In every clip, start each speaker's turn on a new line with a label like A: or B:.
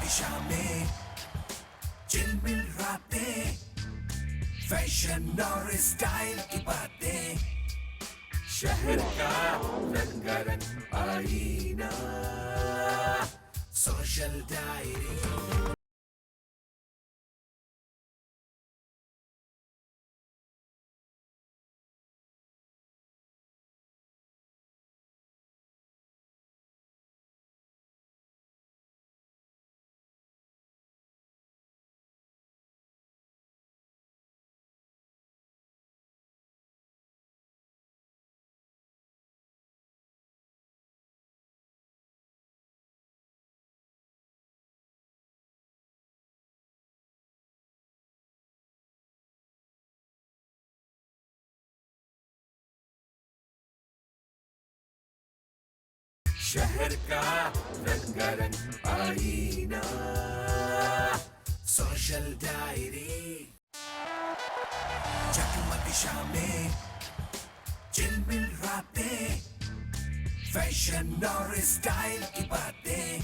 A: दिशा में चिलमिल रातें, फैशन और स्टाइल की बातें, शहर का रंगारंग आईना, सोशल डायरी। शहर का रंगारंग आईना, सोशल डायरी। जगमग शामें, चिलमिल रातें, फैशन और स्टाइल की बातें,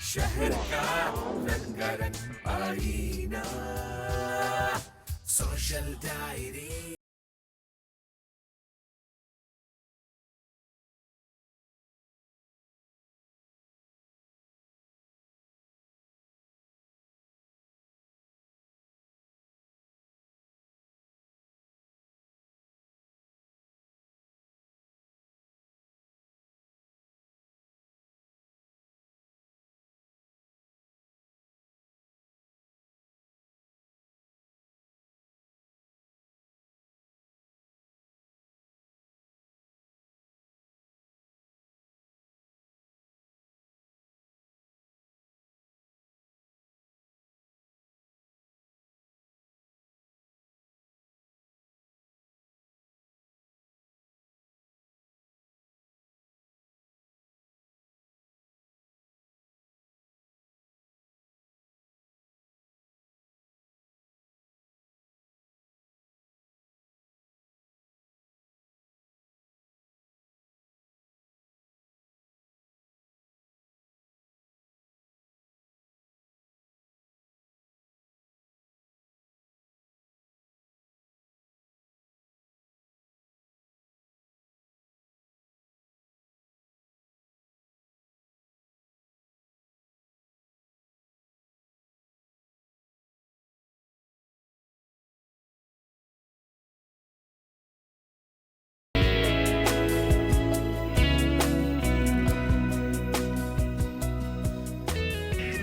A: शहर का रंगारंग आईना, सोशल डायरी।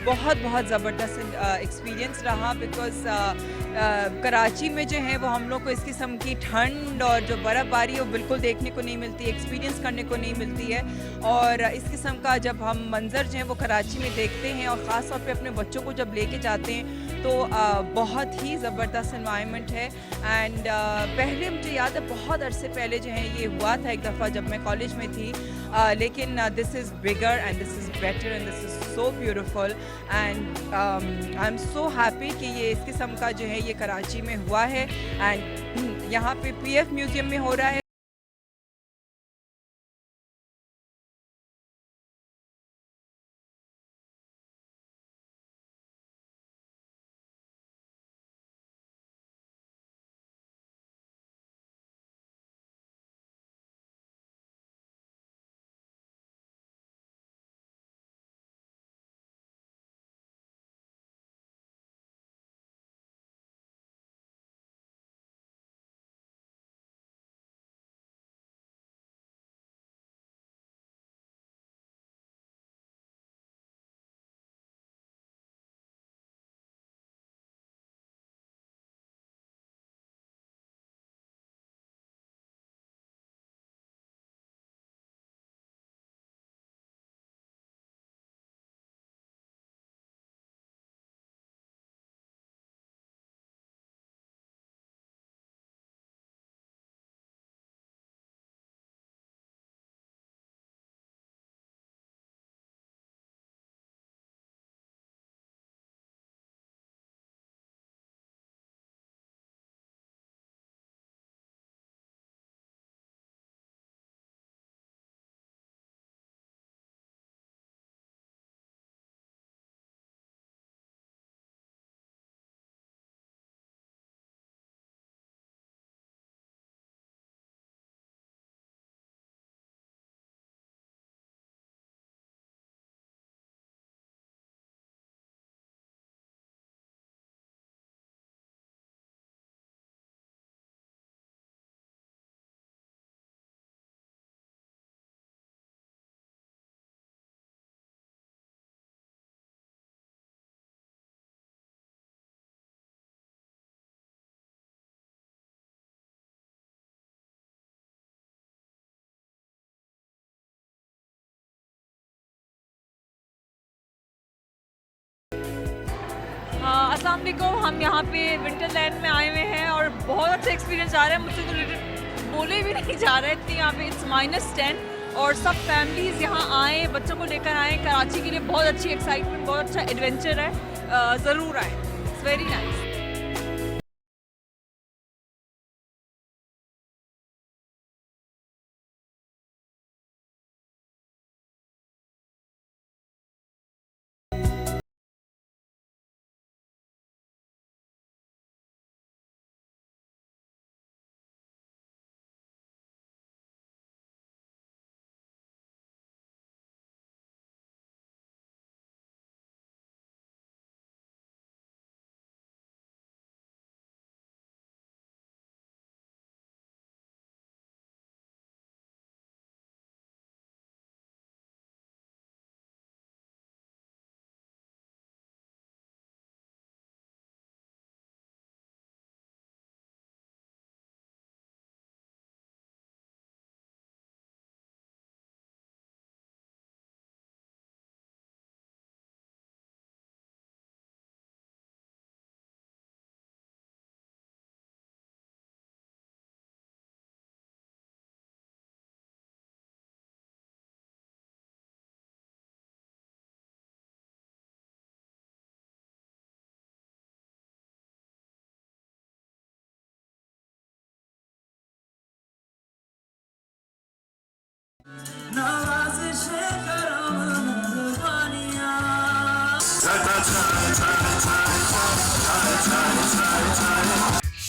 B: बहुत बहुत ज़बरदस्त एक्सपीरियंस रहा बिकॉज़ कराची में जो है वो हम लोग को इस किस्म की ठंड और जो बर्फ़बारी है वो बिल्कुल देखने को नहीं मिलती, एक्सपीरियंस करने को नहीं मिलती है। और इस किस्म का जब हम मंज़र जो है वो कराची में देखते हैं और ख़ास तौर पे अपने बच्चों को जब लेके जाते हैं तो बहुत ही ज़बरदस्त एनवायरनमेंट है। एंड पहले मुझे याद है बहुत अरसे पहले जो है ये हुआ था एक दफ़ा जब मैं कॉलेज में थी, लेकिन this is bigger and this is better and this is so beautiful and I am so happy कि ये इस किस्म का जो है ये कराची में हुआ है। एंड यहाँ पे पीएफ म्यूज़ियम में हो रहा है।
C: अस्सलाम वालेकुम। हम यहाँ पे विंटरलैंड में आए हुए हैं और बहुत अच्छा एक्सपीरियंस आ रहा है। मुझसे तो बोले भी नहीं जा रहा है इतनी यहाँ पे। इट्स -10 और सब फैमिलीज़ यहाँ आएँ, बच्चों को लेकर आएँ। कराची के लिए बहुत अच्छी एक्साइटमेंट, बहुत अच्छा एडवेंचर है। ज़रूर आएँ, इट्स वेरी नाइस।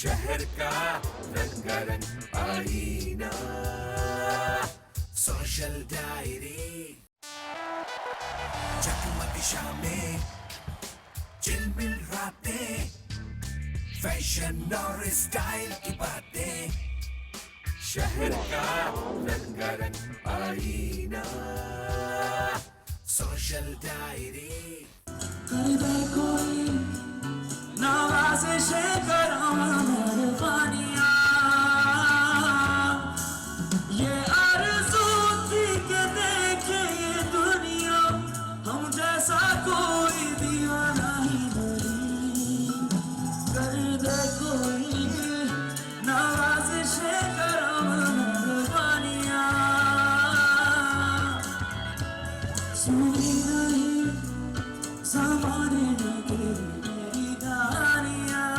A: शहर का रंगारंग आईना, सोशल डायरी। जगमग शामें, चिलमिल रातें, फैशन और स्टाइल की बातें। शहर का रंगारंग आईना, सोशल डायरी।
D: ये आरज़ू थी कि देखे ये दुनिया, हम जैसा कोई दीवाना ही नहीं। कर दे कोई नवाज़िशे करम मेहरबानियाँ, सुनी नहीं ज़माने ने तेरी मेरी कहानियाँ।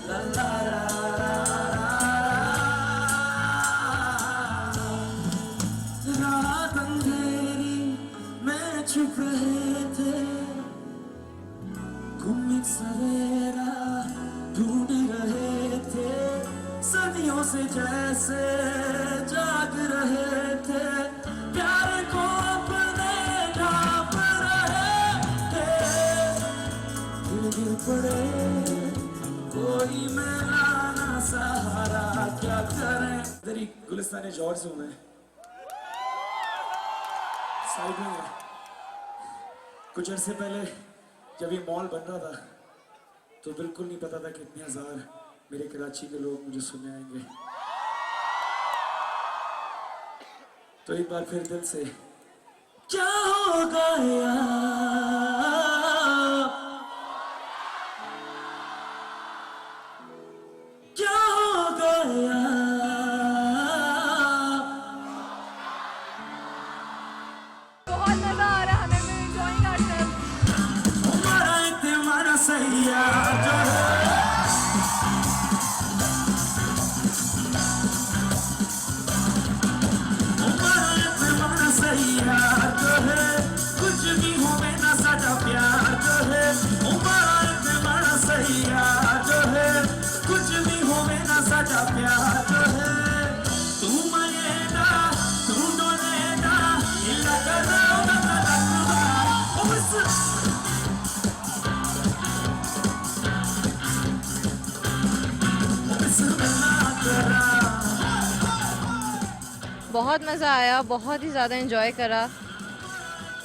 D: ला ला रात अंधेरी में छुप रहे थे, गुम सवेरा ढूंढ रहे थे। सदियों से जैसे जाग रहे थे, प्यार को अपने ढांप रहे थे। गिर पड़े कोई मैलाना सहारा, क्या करें। इधर ही गुलिस्तान जॉर्ज हूँ मैं, साइड में है। कुछ अरसे पहले जब ये मॉल बन रहा था तो बिल्कुल नहीं पता था कितने हजार मेरे कराची के लोग मुझे सुनने आएंगे। तो एक बार फिर दिल से क्या होगा यार, क्या होगा यार।
C: बहुत मज़ा आ रहा है हमें, we're enjoying ourselves।
D: हमारा इत्मीनान सैया जो है, हमारा इत्मीनान सैया जो है, कुछ भी हो में ना सजा प्यार जो है। हमारा इत्मीनान सैया जो है, कुछ भी हो में ना सजा प्यार जो है। तू मरेगा, तू डोलेगा, ये लगा
E: बहुत मज़ा आया, बहुत ही ज़्यादा एंजॉय करा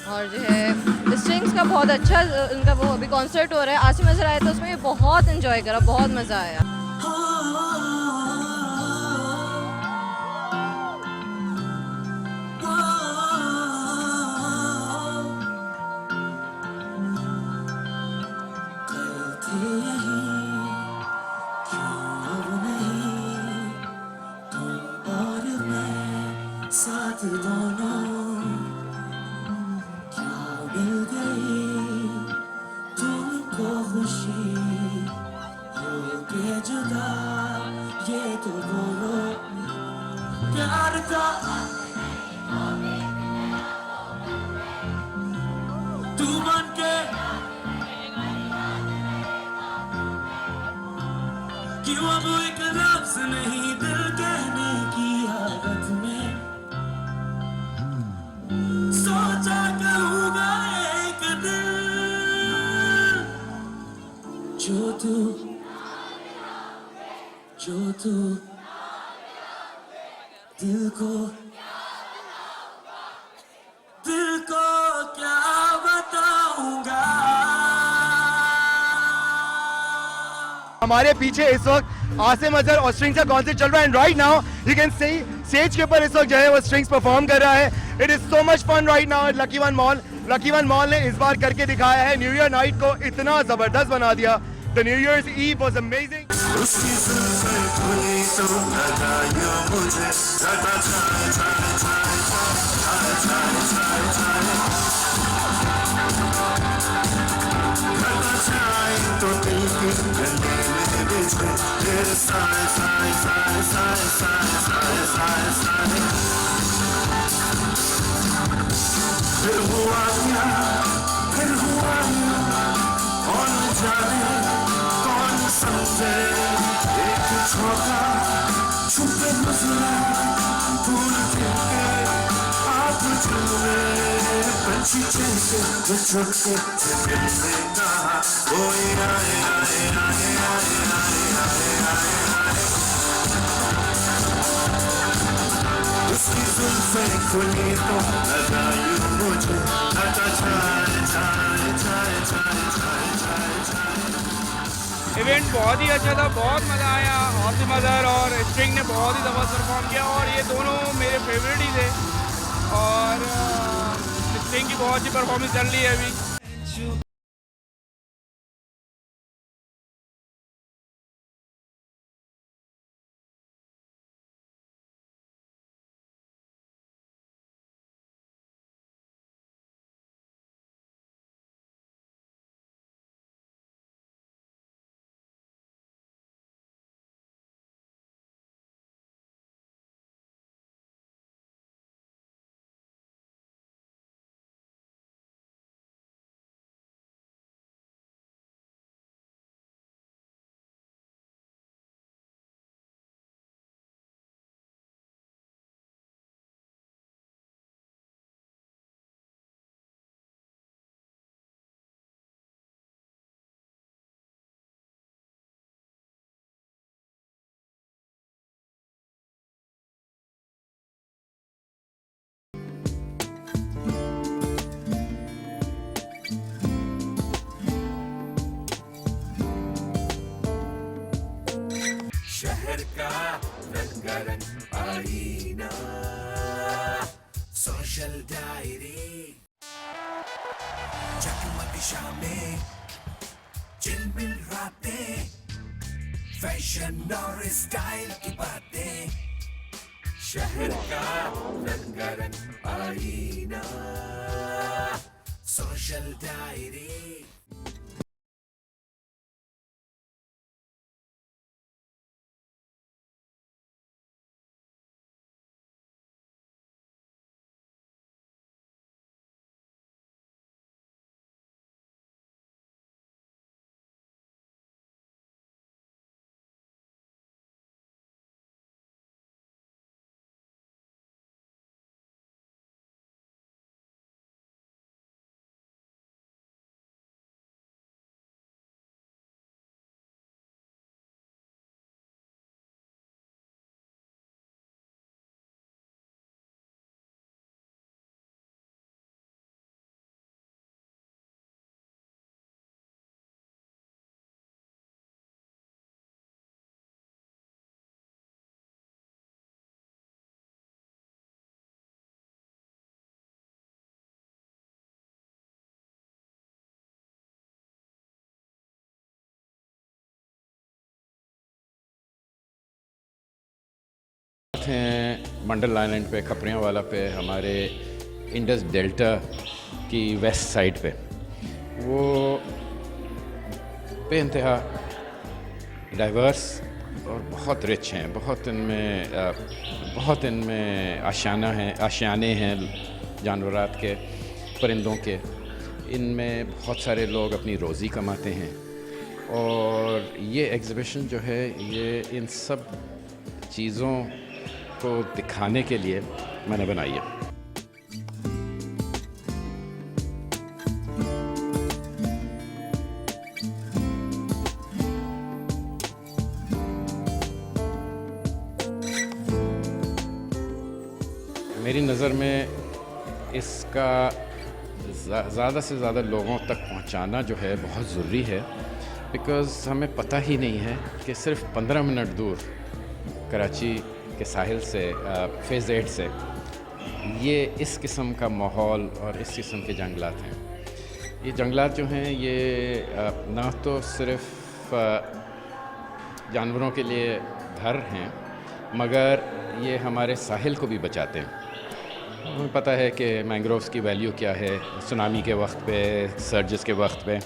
E: और जो है
C: स्ट्रिंग्स का बहुत अच्छा उनका वो अभी कॉन्सर्ट हो रहा है, आसिम नजर आया तो उसमें बहुत इन्जॉय करा, बहुत मज़ा आया।
D: साथ दोनों क्या मिल गई तुमको खुशी हो के जुदा, ये तो बोलो प्यार का तू बन के क्यों अब एक लफ्ज नहीं दिल कहने की हालत में सोचा करूँगा एक दिन जो तू दिल को क्या बताऊंगा।
E: हमारे पीछे इस वक्त आसिम अजहर और स्ट्रिंग्स का कॉन्सर्ट चल रहा है and right now you can see stage के ऊपर इस वक्त जो है वो स्ट्रिंग्स परफॉर्म कर रहा है। It is so much fun right now at Lucky One Mall. Lucky One Mall ने इस बार करके दिखाया है, न्यू ईयर नाइट को इतना जबरदस्त बना दिया। The new year's eve was amazing.
D: उसकी जुल्फें खुली तो लगा यूं मुझे लगा छाए छाए छाए छाए छाए छाए छाए लगा छाए तो दिल की गंदे में बिछे तेरे साए साए साए साए साए साए साए फिर हुआ क्या कौन जाने कौन समझे एक छोटा छुपे नजरा फूल खिलके आप चले पंछी चहके छुटके दिल से कहा कोई आए आए आए आए आए आए आए उसकी जुल्फें खुली तो लगा यूं मुझे लगा छाए छाए छाए छाए छाए छाए छाए।
F: इवेंट बहुत ही अच्छा था, बहुत मज़ा आया। आसिम अजहर और स्ट्रिंग ने बहुत ही ज़बरदस्त परफॉर्म किया और ये दोनों मेरे फेवरेट ही थे और स्ट्रिंग की बहुत अच्छी परफॉर्मेंस चल रही है अभी।
A: शहर का रंगारंग आईना, सोशल डायरी, जगमग शामें, चिलमिल रातें, फैशन और स्टाइल की बातें। शहर का रंगारंग आईना, सोशल डायरी।
G: हैं मंडल आइलैंड पे, खपरियाँ वाला पे, हमारे इंडस डेल्टा की वेस्ट साइड पे। वो बेइंतहा डाइवर्स और बहुत रिच हैं, बहुत इनमें आशियाने हैं जानवरात के, परिंदों के। इनमें बहुत सारे लोग अपनी रोज़ी कमाते हैं और ये एग्ज़िबिशन जो है ये इन सब चीज़ों को दिखाने के लिए मैंने बनाई है। मेरी नज़र में इसका ज़्यादा से ज़्यादा लोगों तक पहुंचाना जो है बहुत ज़रूरी है, बिकॉज़ हमें पता ही नहीं है कि सिर्फ 15 मिनट दूर कराची के साहिल से फेज़ 8 से ये इस किस्म का माहौल और इस किस्म के जंगलात हैं। ये जंगलात जो हैं ये ना तो सिर्फ जानवरों के लिए घर हैं, मगर ये हमारे साहिल को भी बचाते हैं। हमें पता है कि मैंग्रोव्स की वैल्यू क्या है सुनामी के वक्त पे, सर्जेस के वक्त पे,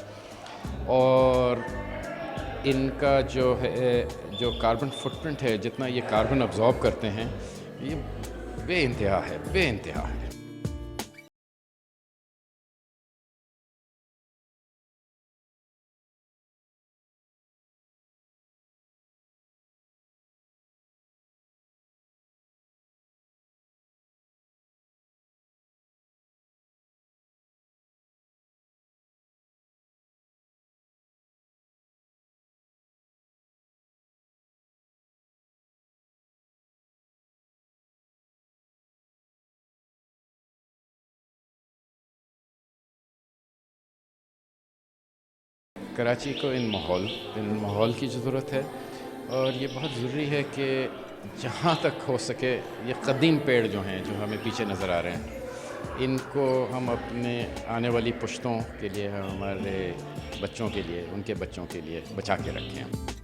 G: और इनका जो है जो कार्बन फुटप्रिंट है, जितना ये कार्बन अब्जॉर्ब करते हैं, ये बेइंतहा है। कराची को इन माहौल की ज़रूरत है, और ये बहुत ज़रूरी है कि जहाँ तक हो सके ये कदीम पेड़ जो हैं, जो हमें पीछे नज़र आ रहे हैं, इनको हम अपने आने वाली पुश्तों के लिए, हमारे बच्चों के लिए, उनके बच्चों के लिए बचा के रखें।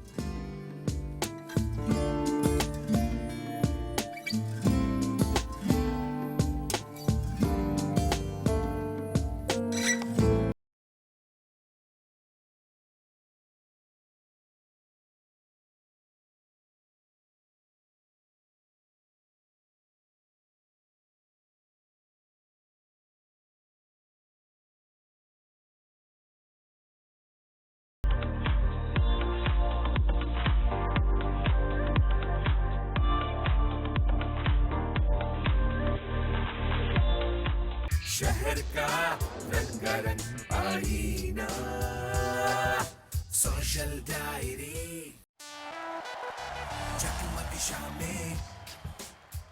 A: शहर का रंगारंग आईना, सोशल डायरी, जगमग शामें,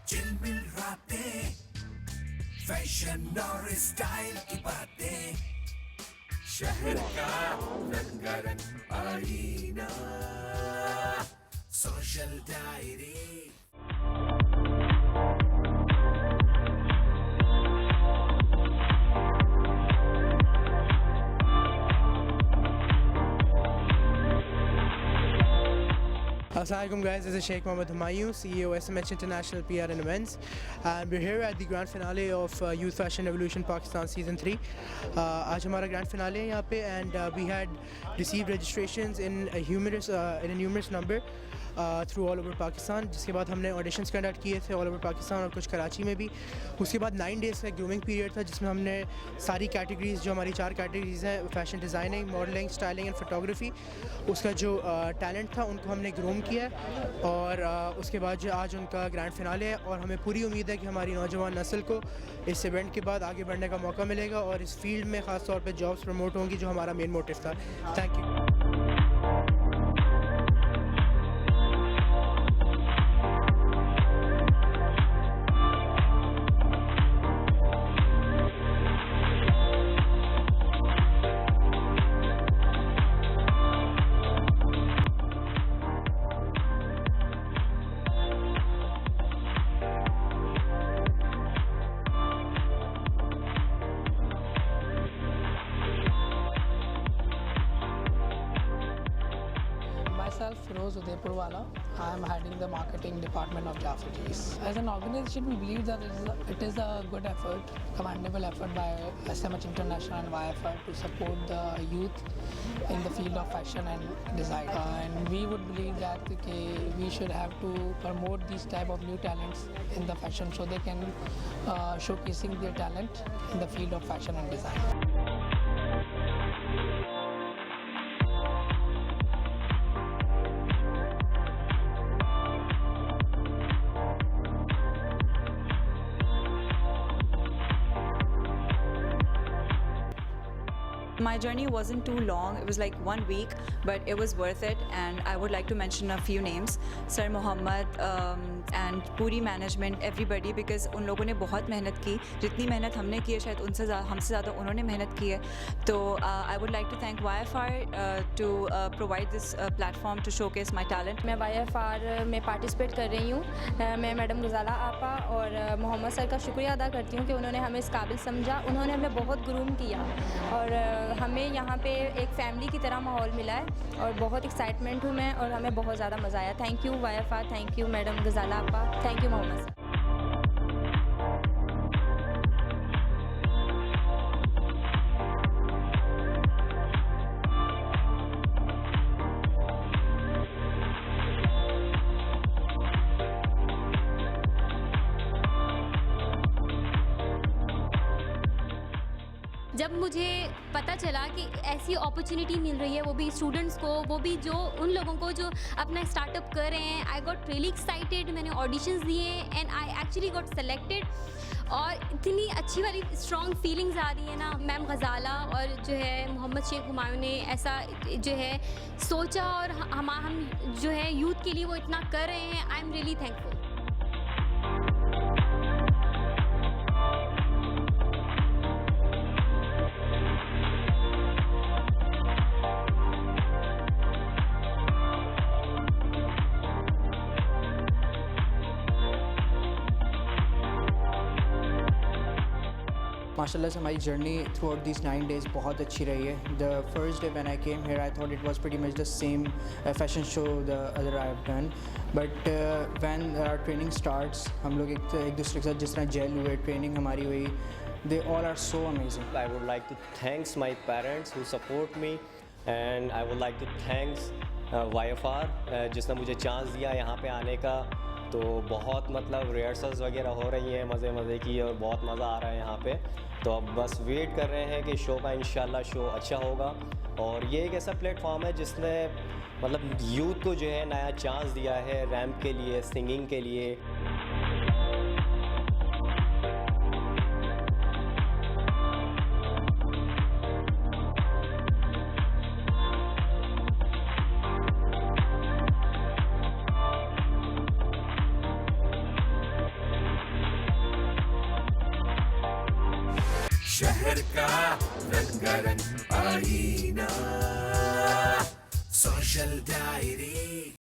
A: चिलमिल रातें, फैशन और स्टाइल की बातें। शहर का रंगारंग आईना, social diary.
H: Assalamualaikum guys, this is Sheikh Mohammed Humayun, CEO SMH International PR and Events, and we're here at the grand finale of Youth Fashion Revolution Pakistan Season 3. आज हमारा grand finale है यहाँ पे, and we had received registrations in a numerous number through all over Pakistan. जिसके बाद हमने auditions conduct किए थे all over Pakistan और कुछ कराची में भी। उसके बाद 9 days का grooming period था, जिसमें हमने सारी categories, जो हमारी 4 categories हैं, fashion designing, modeling, styling and photography, उसका जो talent था उनको हमने groom किया है। और उसके बाद जो आज उनका ग्रैंड फिनाले है, और हमें पूरी उम्मीद है कि हमारी नौजवान नस्ल को इस इवेंट के बाद आगे बढ़ने का मौका मिलेगा और इस फील्ड में ख़ास तौर पे जॉब्स प्रमोट होंगी, जो हमारा मेन मोटिव था। Thank you.
I: myself, Firoz Udaipurwala. I am heading the marketing department of Jaffa Cheese. As an organization, we believe that it is a good effort, commendable effort by SMH International and YFR to support the youth in the field of fashion and design. And we would believe that we should have to promote these type of new talents in the fashion so they can showcasing their talent in the field of fashion and design.
J: My journey wasn't too long, it was like 1 week, but it was worth it, and I would like to mention a few names. Sir Mohammed and पूरी management everybody, because उन लोगों ने बहुत मेहनत की, जितनी मेहनत हमने की है शायद हमसे ज़्यादा उन्होंने मेहनत की है. तो I would like to thank YFR to provide this platform to showcase my talent.
K: मैं YFR में पार्टिसिपेट कर रही हूँ. मैं मैडम गजाला आपा और मोहम्मद सर का शुक्रिया अदा करती हूँ कि उन्होंने हमें इस काबिल समझा. उन्होंने हमें बहुत ग्रूम किया और हमें यहाँ पे एक फैमिली की तरह माहौल मिला है और बहुत एक्साइटमेंट हूँ मैं और हमें बहुत ज़्यादा मज़ा आया. Thank you YFR, thank you madam Ghazala Apa, thank you Mohammad sir.
L: जब मुझे पता चला कि ऐसी अपॉर्चुनिटी मिल रही है, वो भी स्टूडेंट्स को, वो भी जो उन लोगों को जो अपना स्टार्टअप कर रहे हैं, आई गॉट रियली एक्साइटेड. मैंने ऑडिशंस दिए and I actually got selected और इतनी अच्छी वाली स्ट्रॉन्ग फीलिंग्स आ रही है ना. मैम गजाला और जो है मोहम्मद शेख हुमायूं ने ऐसा जो है सोचा और हम जो है यूथ के लिए वो इतना कर रहे हैं. I am really thankful.
M: माशाल्लाह से हमारी journey throughout this 9 days बहुत अच्छी रही है. The first day when I came here I thought it was pretty much the same fashion show the other I have done, but when our training starts, हम लोग एक दूसरे के साथ जिस तरह जेल हुए, ट्रेनिंग हमारी हुई, they all are so amazing.
N: I would like to thanks my parents who support me and I would like to thanks YFR जिसने मुझे चांस दिया यहाँ पे आने का. तो बहुत मतलब रिहर्सल्स वगैरह हो रही हैं मज़े की और बहुत मज़ा आ रहा है यहाँ पे. तो अब बस वेट कर रहे हैं कि शो का इंशाल्लाह शो अच्छा होगा. और ये एक ऐसा प्लेटफॉर्म है जिसने मतलब यूथ को जो है नया चांस दिया है रैम्प के लिए, सिंगिंग के लिए.
A: शहर का रंगारंग आईना, सोशल डायरी.